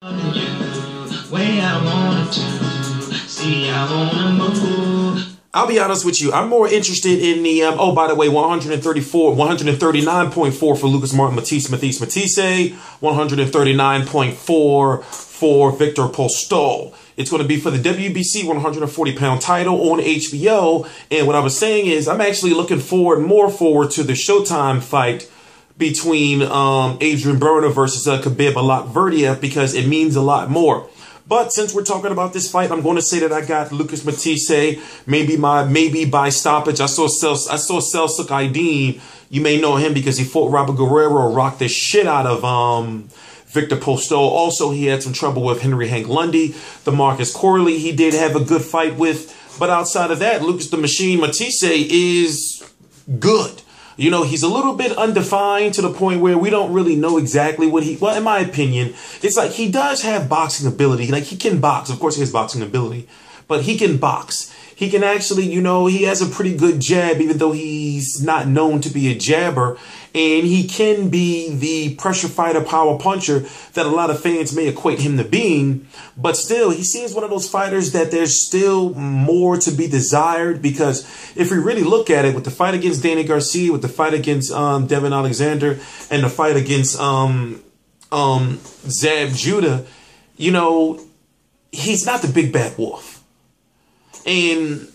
I'll be honest with you. I'm more interested in the, oh, by the way, 139.4 for Lucas Martin Matthysse, 139.4 for Viktor Postol. It's going to be for the WBC 140-pound title on HBO. And what I was saying is I'm actually looking more forward to the Showtime fight between Verona versus Khabib Alakverdiev, because it means a lot more. But since we're talking about this fight, I'm going to say that I got Lucas Matthysse, maybe by stoppage. I saw Celso Aidin. You may know him because he fought Robert Guerrero, rocked the shit out of Viktor Postol. Also, he had some trouble with Henry Hank Lundy. The Marcus Corley, he did have a good fight with. But outside of that, Lucas the Machine Matthysse is good. You know, he's a little bit undefined to the point where we don't really know exactly what well, in my opinion, it's like he does have boxing ability. Like, he can box. Of course, he has boxing ability, but he can box. He can actually, you know, he has a pretty good jab, even though he's not known to be a jabber. And he can be the pressure fighter, power puncher that a lot of fans may equate him to being. But still, he seems one of those fighters that there's still more to be desired. Because if we really look at it, with the fight against Danny Garcia, with the fight against Devin Alexander, and the fight against Zab Judah, you know, he's not the big bad wolf. And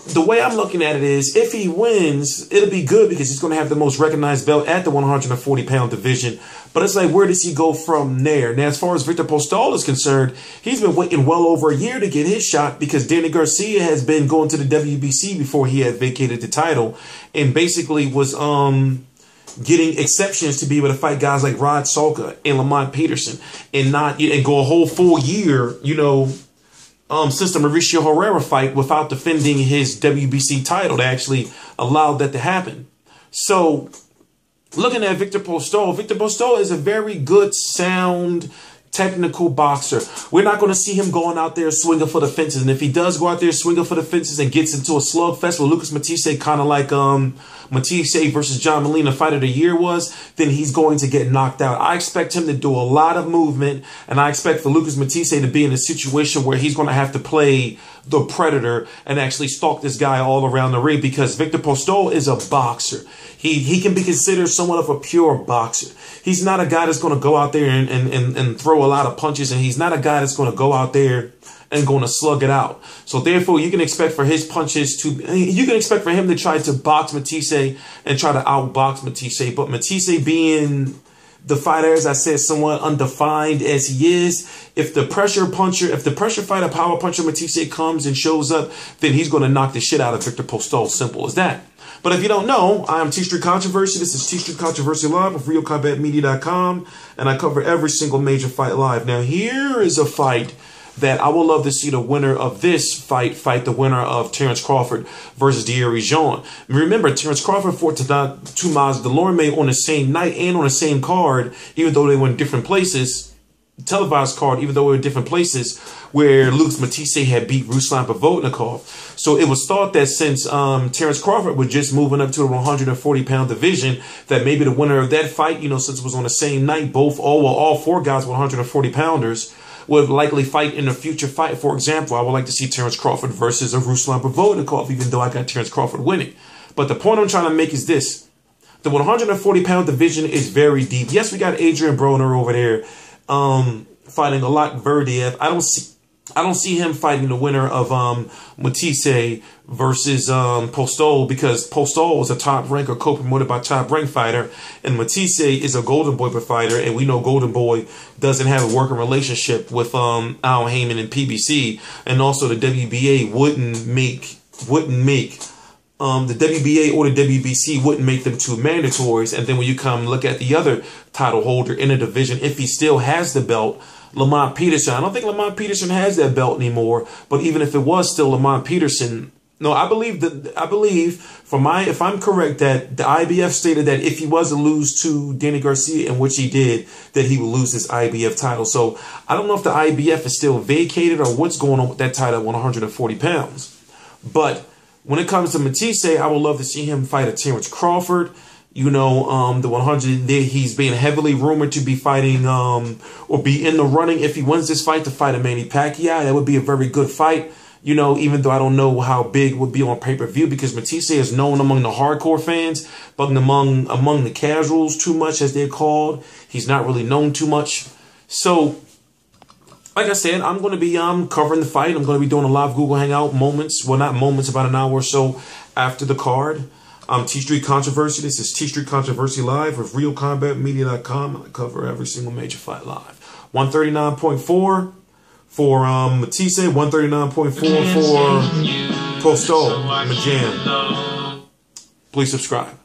the way I'm looking at it is, if he wins, it'll be good because he's going to have the most recognized belt at the 140-pound division. But it's like, where does he go from there? Now, as far as Viktor Postol is concerned, he's been waiting well over a year to get his shot because Danny Garcia has been going to the WBC before he had vacated the title, and basically was getting exceptions to be able to fight guys like Rod Salka and Lamont Peterson, and go a whole full year, you know, since the Mauricio Herrera fight, without defending his WBC title. They actually allowed that to happen. So, looking at Viktor Postol is a very good, sound, technical boxer. We're not going to see him going out there swinging for the fences. And if he does go out there swinging for the fences and gets into a slugfest with Lucas Matthysse, kind of like Matthysse versus John Molina fight of the year was, then he's going to get knocked out. I expect him to do a lot of movement, and I expect for Lucas Matthysse to be in a situation where he's going to have to play the predator and actually stalk this guy all around the ring, because Viktor Postol is a boxer. He can be considered somewhat of a pure boxer. He's not a guy that's going to go out there and throw a lot of punches, and he's not a guy that's going to go out there and going to slug it out. So therefore, you can expect for his punches to, you can expect for him to try to box Matthysse and try to outbox Matthysse. But Matthysse, being the fighter, as I said, somewhat undefined as he is, if the pressure fighter, power puncher Matthysse comes and shows up, then he's going to knock the shit out of Viktor Postol. Simple as that. But if you don't know, I am T Street Controversy. This is T Street Controversy Live of RealCombatMedia.com, and I cover every single major fight live. Now, here is a fight that I would love to see the winner of this fight the winner of Terence Crawford versus Thierry Jean. Remember, Terence Crawford fought Tomas Delorme on the same night and on the same card, even though they were in different places. Televised card, even though we were in different places, where Lucas Matthysse had beat Ruslan Provodnikov. So it was thought that since Terence Crawford was just moving up to the 140-pound division, that maybe the winner of that fight, you know, since it was on the same night, all four guys were 140-pounders, would likely fight in a future fight. For example, I would like to see Terence Crawford versus a Ruslan Provodnikov, even though I got Terence Crawford winning. But the point I'm trying to make is this. The 140-pound division is very deep. Yes, we got Verona over there fighting Alakverdiev. I don't see him fighting the winner of Matthysse versus Postol, because Postol is a top ranker co-promoted by Top Rank fighter, and Matthysse is a Golden Boy fighter, and we know Golden Boy doesn't have a working relationship with Al Heyman and PBC, and also the WBA wouldn't make the WBA or the WBC wouldn't make them two mandatories. And then when you come look at the other title holder in the division, if he still has the belt, Lamont Peterson. I don't think Lamont Peterson has that belt anymore, but even if it was still Lamont Peterson, no, I believe if I'm correct, that the IBF stated that if he was to lose to Danny Garcia, in which he did, that he will lose his IBF title. So I don't know if the IBF is still vacated or what's going on with that title at 140 pounds. But when it comes to Matthysse, I would love to see him fight a Terence Crawford. You know, the 100, he's being heavily rumored to be fighting, or be in the running if he wins this fight to fight a Manny Pacquiao. That would be a very good fight. You know, even though I don't know how big it would be on pay-per-view, because Matthysse is known among the hardcore fans, but among the casuals too much, as they're called, he's not really known too much. So, like I said, I'm going to be covering the fight. I'm going to be doing a live Google Hangout moments, well, not moments, about an hour or so after the card. T Street Controversy. This is T Street Controversy Live with RealCombatMedia.com. I cover every single major fight live. 139.4 for Matthysse, 139.4 for Postol. Jam. Please subscribe.